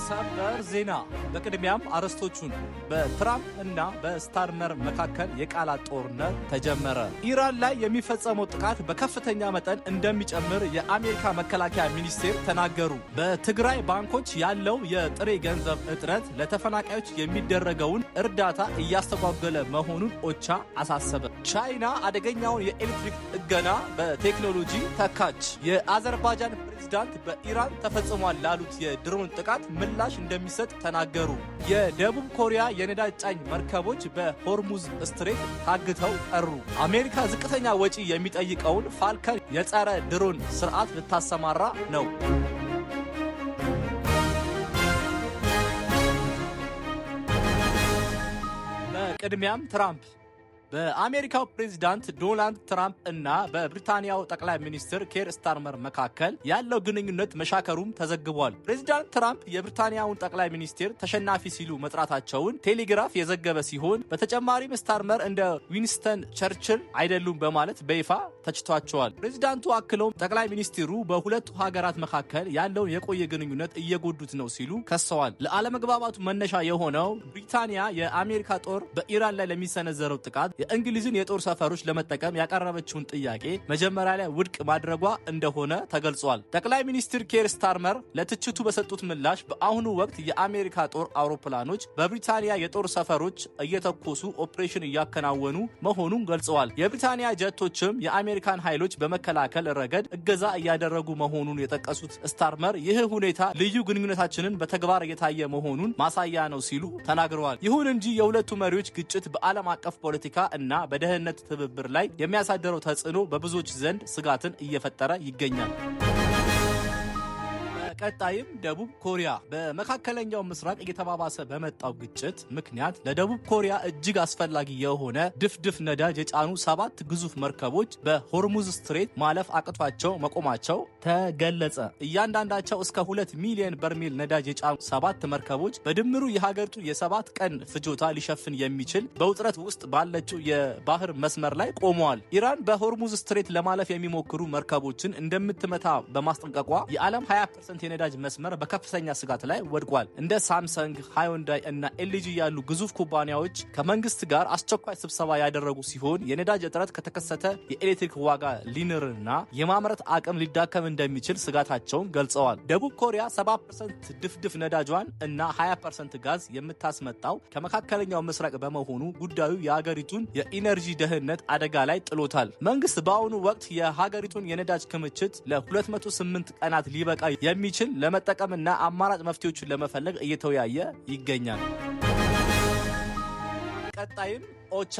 ሰበር ዜና። በቅድሚያም አርዕስቶቹን። በትራምፕ እና በስታርመር መካከል የቃላት ጦርነት ተጀመረ። ኢራን ላይ የሚፈጸመው ጥቃት በከፍተኛ መጠን እንደሚጨምር የአሜሪካ መከላከያ ሚኒስቴር ተናገሩ። በትግራይ ባንኮች ያለው የጥሬ ገንዘብ እጥረት ለተፈናቃዮች የሚደረገውን እርዳታ እያስተጓጎለ መሆኑን ኦቻ አሳሰበ። ቻይና አደገኛውን የኤሌክትሪክ እገና በቴክኖሎጂ ተካች። የአዘርባይጃን ፕሬዝዳንት በኢራን ተፈጽሟል ላሉት የድሮን ጥቃት ምላሽ እንደሚሰጥ ተናገሩ። የደቡብ ኮሪያ የነዳጅ ጫኝ መርከቦች በሆርሙዝ ስትሬት ታግተው ቀሩ። አሜሪካ ዝቅተኛ ወጪ የሚጠይቀውን ፋልከን የጸረ ድሮን ስርዓት ልታሰማራ ነው። በቅድሚያም ትራምፕ በአሜሪካው ፕሬዝዳንት ዶናልድ ትራምፕ እና በብሪታንያው ጠቅላይ ሚኒስትር ኬር ስታርመር መካከል ያለው ግንኙነት መሻከሩም ተዘግቧል። ፕሬዝዳንት ትራምፕ የብሪታንያውን ጠቅላይ ሚኒስትር ተሸናፊ ሲሉ መጥራታቸውን ቴሌግራፍ የዘገበ ሲሆን በተጨማሪም ስታርመር እንደ ዊንስተን ቸርችል አይደሉም በማለት በይፋ ተችቷቸዋል። ፕሬዝዳንቱ አክለውም ጠቅላይ ሚኒስትሩ በሁለቱ ሀገራት መካከል ያለውን የቆየ ግንኙነት እየጎዱት ነው ሲሉ ከሰዋል። ለአለመግባባቱ መነሻ የሆነው ብሪታንያ የአሜሪካ ጦር በኢራን ላይ ለሚሰነዘረው ጥቃት የእንግሊዝን የጦር ሰፈሮች ለመጠቀም ያቀረበችውን ጥያቄ መጀመሪያ ላይ ውድቅ ማድረጓ እንደሆነ ተገልጿል። ጠቅላይ ሚኒስትር ኬር ስታርመር ለትችቱ በሰጡት ምላሽ በአሁኑ ወቅት የአሜሪካ ጦር አውሮፕላኖች በብሪታንያ የጦር ሰፈሮች እየተኮሱ ኦፕሬሽን እያከናወኑ መሆኑን ገልጸዋል። የብሪታንያ ጀቶችም የአሜሪካን ኃይሎች በመከላከል ረገድ እገዛ እያደረጉ መሆኑን የጠቀሱት ስታርመር ይህ ሁኔታ ልዩ ግንኙነታችንን በተግባር እየታየ መሆኑን ማሳያ ነው ሲሉ ተናግረዋል። ይሁን እንጂ የሁለቱ መሪዎች ግጭት በዓለም አቀፍ ፖለቲካ እና በደህንነት ትብብር ላይ የሚያሳደረው ተጽዕኖ በብዙዎች ዘንድ ስጋትን እየፈጠረ ይገኛል። ቀጣይም ደቡብ ኮሪያ በመካከለኛው ምስራቅ እየተባባሰ በመጣው ግጭት ምክንያት ለደቡብ ኮሪያ እጅግ አስፈላጊ የሆነ ድፍድፍ ነዳጅ የጫኑ 7 ግዙፍ መርከቦች በሆርሙዝ ስትሬት ማለፍ አቅቷቸው መቆማቸው ተገለጸ። እያንዳንዳቸው እስከ 2 ሚሊዮን በርሜል ነዳጅ የጫኑ 7 መርከቦች በድምሩ የሀገሪቱ የ7 ቀን ፍጆታ ሊሸፍን የሚችል በውጥረት ውስጥ ባለችው የባህር መስመር ላይ ቆመዋል። ኢራን በሆርሙዝ ስትሬት ለማለፍ የሚሞክሩ መርከቦችን እንደምትመታ በማስጠንቀቋ የዓለም 20% የነዳጅ መስመር በከፍተኛ ስጋት ላይ ወድቋል። እንደ ሳምሰንግ፣ ሃይንዳይ እና ኤልጂ ያሉ ግዙፍ ኩባንያዎች ከመንግስት ጋር አስቸኳይ ስብሰባ ያደረጉ ሲሆን የነዳጅ እጥረት ከተከሰተ የኤሌክትሪክ ዋጋ ሊንርና የማምረት አቅም ሊዳከም እንደሚችል ስጋታቸውን ገልጸዋል። ደቡብ ኮሪያ 70% ድፍድፍ ነዳጇን እና 20% ጋዝ የምታስመጣው ከመካከለኛው ምስራቅ በመሆኑ ጉዳዩ የሀገሪቱን የኢነርጂ ደህንነት አደጋ ላይ ጥሎታል። መንግስት በአሁኑ ወቅት የሀገሪቱን የነዳጅ ክምችት ለ208 ቀናት ሊበቃ የሚችል ለመጠቀምና አማራጭ መፍትሄዎችን ለመፈለግ እየተወያየ ይገኛል። ቀጣይም ኦቻ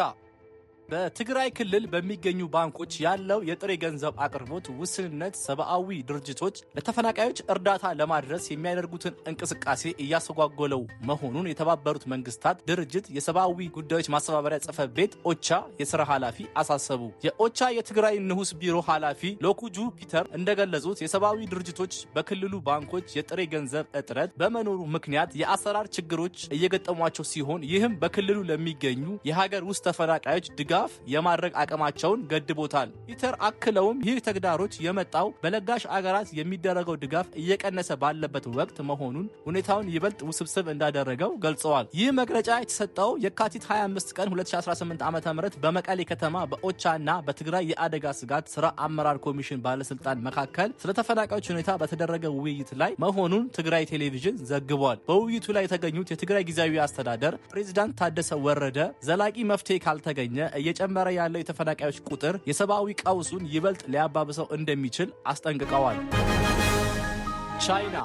በትግራይ ክልል በሚገኙ ባንኮች ያለው የጥሬ ገንዘብ አቅርቦት ውስንነት ሰብአዊ ድርጅቶች ለተፈናቃዮች እርዳታ ለማድረስ የሚያደርጉትን እንቅስቃሴ እያስተጓጎለው መሆኑን የተባበሩት መንግስታት ድርጅት የሰብአዊ ጉዳዮች ማስተባበሪያ ጽሕፈት ቤት ኦቻ የሥራ ኃላፊ አሳሰቡ። የኦቻ የትግራይ ንዑስ ቢሮ ኃላፊ ሎኩጁ ፒተር እንደገለጹት የሰብአዊ ድርጅቶች በክልሉ ባንኮች የጥሬ ገንዘብ እጥረት በመኖሩ ምክንያት የአሰራር ችግሮች እየገጠሟቸው ሲሆን ይህም በክልሉ ለሚገኙ የሀገር ውስጥ ተፈናቃዮች ድጋፍ የማድረግ አቅማቸውን ገድቦታል። ፒተር አክለውም ይህ ተግዳሮች የመጣው በለጋሽ አገራት የሚደረገው ድጋፍ እየቀነሰ ባለበት ወቅት መሆኑን ሁኔታውን ይበልጥ ውስብስብ እንዳደረገው ገልጸዋል። ይህ መግለጫ የተሰጠው የካቲት 25 ቀን 2018 ዓ.ም በመቀሌ ከተማ በኦቻ እና በትግራይ የአደጋ ስጋት ስራ አመራር ኮሚሽን ባለስልጣን መካከል ስለ ተፈናቃዮች ሁኔታ በተደረገ ውይይት ላይ መሆኑን ትግራይ ቴሌቪዥን ዘግቧል። በውይይቱ ላይ የተገኙት የትግራይ ጊዜያዊ አስተዳደር ፕሬዝዳንት ታደሰ ወረደ ዘላቂ መፍትሄ ካልተገኘ እየጨመረ ያለው የተፈናቃዮች ቁጥር የሰብአዊ ቀውሱን ይበልጥ ሊያባብሰው እንደሚችል አስጠንቅቀዋል። ቻይና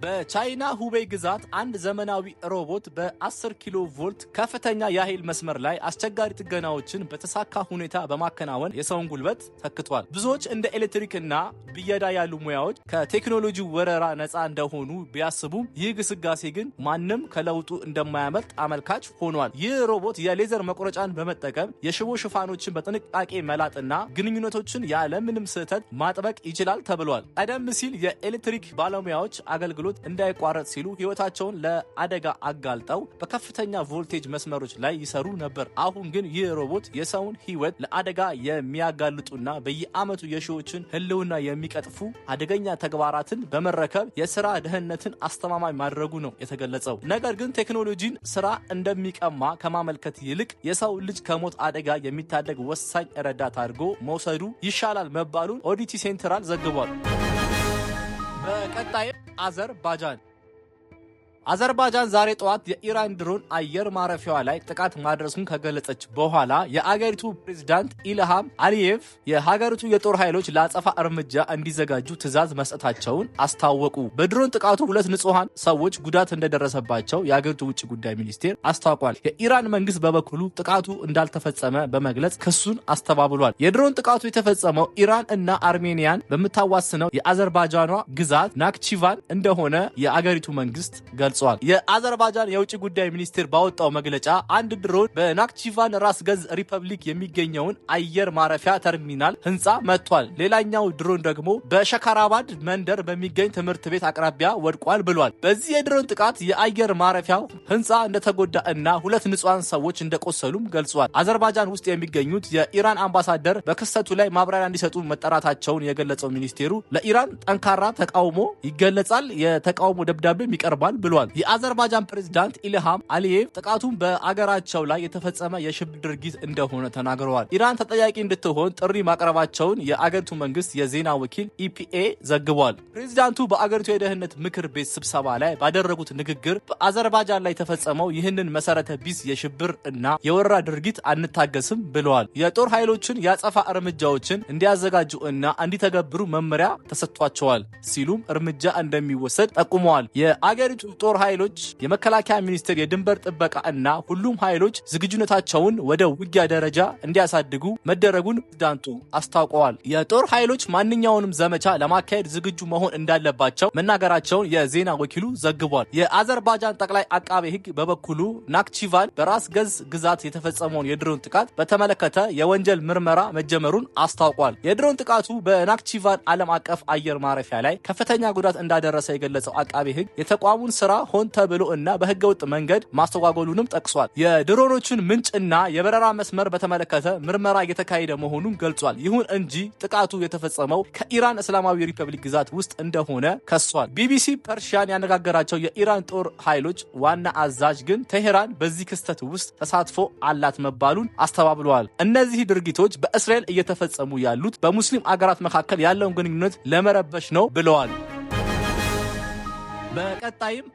በቻይና ሁቤይ ግዛት አንድ ዘመናዊ ሮቦት በ10 ኪሎ ቮልት ከፍተኛ የኃይል መስመር ላይ አስቸጋሪ ጥገናዎችን በተሳካ ሁኔታ በማከናወን የሰውን ጉልበት ተክቷል። ብዙዎች እንደ ኤሌክትሪክ እና ብየዳ ያሉ ሙያዎች ከቴክኖሎጂ ወረራ ነፃ እንደሆኑ ቢያስቡም ይህ ግስጋሴ ግን ማንም ከለውጡ እንደማያመልጥ አመልካች ሆኗል። ይህ ሮቦት የሌዘር መቁረጫን በመጠቀም የሽቦ ሽፋኖችን በጥንቃቄ መላጥና ግንኙነቶችን ያለ ምንም ስህተት ማጥበቅ ይችላል ተብሏል። ቀደም ሲል የኤሌክትሪክ ባለሙያዎች አገልግሎት አገልግሎት እንዳይቋረጥ ሲሉ ህይወታቸውን ለአደጋ አጋልጠው በከፍተኛ ቮልቴጅ መስመሮች ላይ ይሰሩ ነበር። አሁን ግን ይህ ሮቦት የሰውን ህይወት ለአደጋ የሚያጋልጡና በየዓመቱ የሺዎችን ህልውና የሚቀጥፉ አደገኛ ተግባራትን በመረከብ የስራ ደህንነትን አስተማማኝ ማድረጉ ነው የተገለጸው። ነገር ግን ቴክኖሎጂን ስራ እንደሚቀማ ከማመልከት ይልቅ የሰው ልጅ ከሞት አደጋ የሚታደግ ወሳኝ ረዳት አድርጎ መውሰዱ ይሻላል መባሉን ኦዲቲ ሴንትራል ዘግቧል። በቀጣይ አዘርባጃን ዛሬ ጠዋት የኢራን ድሮን አየር ማረፊያዋ ላይ ጥቃት ማድረሱን ከገለጸች በኋላ የአገሪቱ ፕሬዝዳንት ኢልሃም አሊየቭ የሀገሪቱ የጦር ኃይሎች ለአጸፋ እርምጃ እንዲዘጋጁ ትዕዛዝ መስጠታቸውን አስታወቁ። በድሮን ጥቃቱ 2 ንጹሃን ሰዎች ጉዳት እንደደረሰባቸው የአገሪቱ ውጭ ጉዳይ ሚኒስቴር አስታውቋል። የኢራን መንግስት በበኩሉ ጥቃቱ እንዳልተፈጸመ በመግለጽ ክሱን አስተባብሏል። የድሮን ጥቃቱ የተፈጸመው ኢራን እና አርሜኒያን በምታዋስነው የአዘርባጃኗ ግዛት ናክቺቫን እንደሆነ የአገሪቱ መንግስት ገልጿል። የአዘርባጃን የውጭ ጉዳይ ሚኒስቴር ባወጣው መግለጫ አንድ ድሮን በናክቺቫን ራስ ገዝ ሪፐብሊክ የሚገኘውን አየር ማረፊያ ተርሚናል ህንፃ መጥቷል። ሌላኛው ድሮን ደግሞ በሸካራባድ መንደር በሚገኝ ትምህርት ቤት አቅራቢያ ወድቋል ብሏል። በዚህ የድሮን ጥቃት የአየር ማረፊያው ህንፃ እንደተጎዳ እና 2 ንጹሃን ሰዎች እንደቆሰሉም ገልጿል። አዘርባጃን ውስጥ የሚገኙት የኢራን አምባሳደር በክስተቱ ላይ ማብራሪያ እንዲሰጡ መጠራታቸውን የገለጸው ሚኒስቴሩ ለኢራን ጠንካራ ተቃውሞ ይገለጻል፣ የተቃውሞ ደብዳቤም ይቀርባል ብሏል። የአዘርባጃን ፕሬዝዳንት ኢልሃም አሊየቭ ጥቃቱን በአገራቸው ላይ የተፈጸመ የሽብር ድርጊት እንደሆነ ተናግረዋል። ኢራን ተጠያቂ እንድትሆን ጥሪ ማቅረባቸውን የአገሪቱ መንግስት የዜና ወኪል ኢፒኤ ዘግቧል። ፕሬዝዳንቱ በአገሪቱ የደህንነት ምክር ቤት ስብሰባ ላይ ባደረጉት ንግግር በአዘርባጃን ላይ የተፈጸመው ይህንን መሰረተ ቢስ የሽብር እና የወረራ ድርጊት አንታገስም ብለዋል። የጦር ኃይሎችን የአጸፋ እርምጃዎችን እንዲያዘጋጁ እና እንዲተገብሩ መመሪያ ተሰጥቷቸዋል ሲሉም እርምጃ እንደሚወሰድ ጠቁመዋል። የአገሪቱ ጦር ኃይሎች፣ የመከላከያ ሚኒስቴር፣ የድንበር ጥበቃ እና ሁሉም ኃይሎች ዝግጁነታቸውን ወደ ውጊያ ደረጃ እንዲያሳድጉ መደረጉን ፕሬዝዳንቱ አስታውቀዋል። የጦር ኃይሎች ማንኛውንም ዘመቻ ለማካሄድ ዝግጁ መሆን እንዳለባቸው መናገራቸውን የዜና ወኪሉ ዘግቧል። የአዘርባጃን ጠቅላይ አቃቤ ሕግ በበኩሉ ናክቺቫን በራስ ገዝ ግዛት የተፈጸመውን የድሮን ጥቃት በተመለከተ የወንጀል ምርመራ መጀመሩን አስታውቋል። የድሮን ጥቃቱ በናክቺቫን ዓለም አቀፍ አየር ማረፊያ ላይ ከፍተኛ ጉዳት እንዳደረሰ የገለጸው አቃቤ ሕግ የተቋሙን ስራ ሆን ተብሎ እና በህገወጥ መንገድ ማስተጓጎሉንም ጠቅሷል። የድሮኖቹን ምንጭ እና የበረራ መስመር በተመለከተ ምርመራ እየተካሄደ መሆኑን ገልጿል። ይሁን እንጂ ጥቃቱ የተፈጸመው ከኢራን እስላማዊ ሪፐብሊክ ግዛት ውስጥ እንደሆነ ከሷል። ቢቢሲ ፐርሺያን ያነጋገራቸው የኢራን ጦር ኃይሎች ዋና አዛዥ ግን ቴሄራን በዚህ ክስተት ውስጥ ተሳትፎ አላት መባሉን አስተባብለዋል። እነዚህ ድርጊቶች በእስራኤል እየተፈጸሙ ያሉት በሙስሊም አገራት መካከል ያለውን ግንኙነት ለመረበሽ ነው ብለዋል። በቀጣይም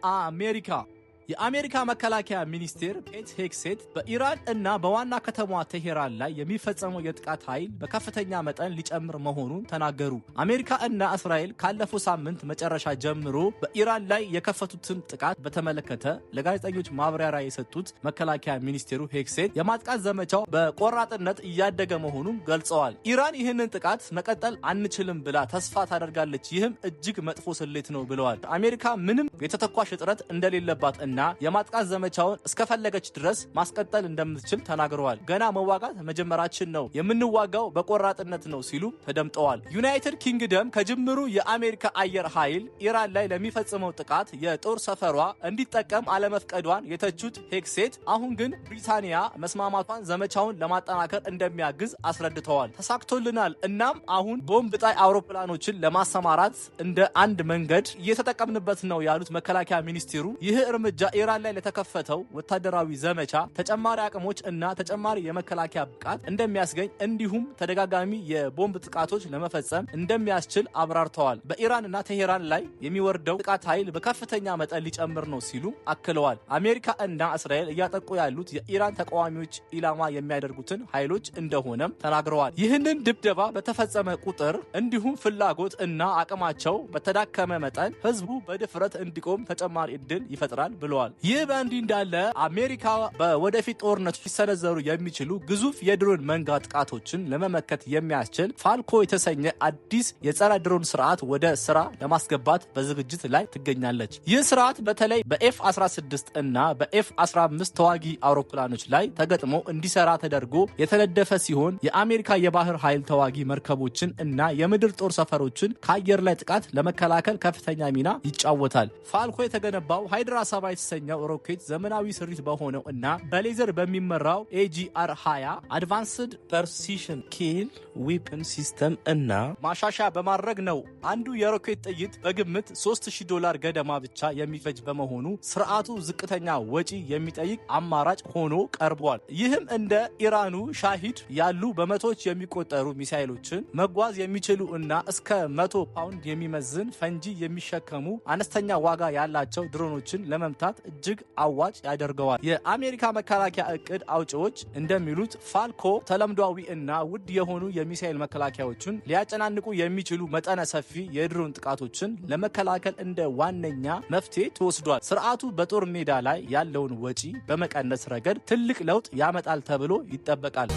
የአሜሪካ መከላከያ ሚኒስቴር ፔት ሄግሴት በኢራን እና በዋና ከተማዋ ቴሄራን ላይ የሚፈጸመው የጥቃት ኃይል በከፍተኛ መጠን ሊጨምር መሆኑን ተናገሩ። አሜሪካ እና እስራኤል ካለፈው ሳምንት መጨረሻ ጀምሮ በኢራን ላይ የከፈቱትን ጥቃት በተመለከተ ለጋዜጠኞች ማብራሪያ የሰጡት መከላከያ ሚኒስቴሩ ሄግሴት የማጥቃት ዘመቻው በቆራጥነት እያደገ መሆኑን ገልጸዋል። ኢራን ይህንን ጥቃት መቀጠል አንችልም ብላ ተስፋ ታደርጋለች፣ ይህም እጅግ መጥፎ ስሌት ነው ብለዋል። አሜሪካ ምንም የተተኳሽ እጥረት እንደሌለባት እና የማጥቃት ዘመቻውን እስከፈለገች ድረስ ማስቀጠል እንደምትችል ተናግረዋል። ገና መዋጋት መጀመራችን ነው፣ የምንዋጋው በቆራጥነት ነው ሲሉ ተደምጠዋል። ዩናይትድ ኪንግደም ከጅምሩ የአሜሪካ አየር ኃይል ኢራን ላይ ለሚፈጽመው ጥቃት የጦር ሰፈሯ እንዲጠቀም አለመፍቀዷን የተቹት ሄግሴት አሁን ግን ብሪታንያ መስማማቷን ዘመቻውን ለማጠናከር እንደሚያግዝ አስረድተዋል። ተሳክቶልናል፣ እናም አሁን ቦምብ ጣይ አውሮፕላኖችን ለማሰማራት እንደ አንድ መንገድ እየተጠቀምንበት ነው ያሉት መከላከያ ሚኒስቴሩ ይህ እርምጃ ኢራን ላይ ለተከፈተው ወታደራዊ ዘመቻ ተጨማሪ አቅሞች እና ተጨማሪ የመከላከያ ብቃት እንደሚያስገኝ እንዲሁም ተደጋጋሚ የቦምብ ጥቃቶች ለመፈጸም እንደሚያስችል አብራርተዋል። በኢራን እና ቴሄራን ላይ የሚወርደው ጥቃት ኃይል በከፍተኛ መጠን ሊጨምር ነው ሲሉ አክለዋል። አሜሪካ እና እስራኤል እያጠቁ ያሉት የኢራን ተቃዋሚዎች ኢላማ የሚያደርጉትን ኃይሎች እንደሆነም ተናግረዋል። ይህንን ድብደባ በተፈጸመ ቁጥር እንዲሁም ፍላጎት እና አቅማቸው በተዳከመ መጠን ህዝቡ በድፍረት እንዲቆም ተጨማሪ እድል ይፈጥራል ብሏል። ብለዋል። ይህ በእንዲህ እንዳለ አሜሪካ በወደፊት ጦርነቱ ሊሰነዘሩ የሚችሉ ግዙፍ የድሮን መንጋ ጥቃቶችን ለመመከት የሚያስችል ፋልኮ የተሰኘ አዲስ የጸረ ድሮን ስርዓት ወደ ስራ ለማስገባት በዝግጅት ላይ ትገኛለች። ይህ ስርዓት በተለይ በኤፍ-16 እና በኤፍ-15 ተዋጊ አውሮፕላኖች ላይ ተገጥሞ እንዲሰራ ተደርጎ የተነደፈ ሲሆን የአሜሪካ የባህር ኃይል ተዋጊ መርከቦችን እና የምድር ጦር ሰፈሮችን ከአየር ላይ ጥቃት ለመከላከል ከፍተኛ ሚና ይጫወታል። ፋልኮ የተገነባው ሃይድራ 7 የተሰኘው ሮኬት ዘመናዊ ስሪት በሆነው እና በሌዘር በሚመራው AGR-20 አድቫንስድ ፕሪሲሽን ኪል ዌፐን ሲስተም እና ማሻሻያ በማድረግ ነው። አንዱ የሮኬት ጥይት በግምት $3000 ገደማ ብቻ የሚፈጅ በመሆኑ ስርዓቱ ዝቅተኛ ወጪ የሚጠይቅ አማራጭ ሆኖ ቀርቧል። ይህም እንደ ኢራኑ ሻሂድ ያሉ በመቶዎች የሚቆጠሩ ሚሳኤሎችን መጓዝ የሚችሉ እና እስከ 100 ፓውንድ የሚመዝን ፈንጂ የሚሸከሙ አነስተኛ ዋጋ ያላቸው ድሮኖችን ለመምታት እጅግ አዋጭ ያደርገዋል። የአሜሪካ መከላከያ እቅድ አውጪዎች እንደሚሉት ፋልኮ ተለምዷዊ እና ውድ የሆኑ የሚሳኤል መከላከያዎችን ሊያጨናንቁ የሚችሉ መጠነ ሰፊ የድሮን ጥቃቶችን ለመከላከል እንደ ዋነኛ መፍትሄ ተወስዷል። ስርዓቱ በጦር ሜዳ ላይ ያለውን ወጪ በመቀነስ ረገድ ትልቅ ለውጥ ያመጣል ተብሎ ይጠበቃል።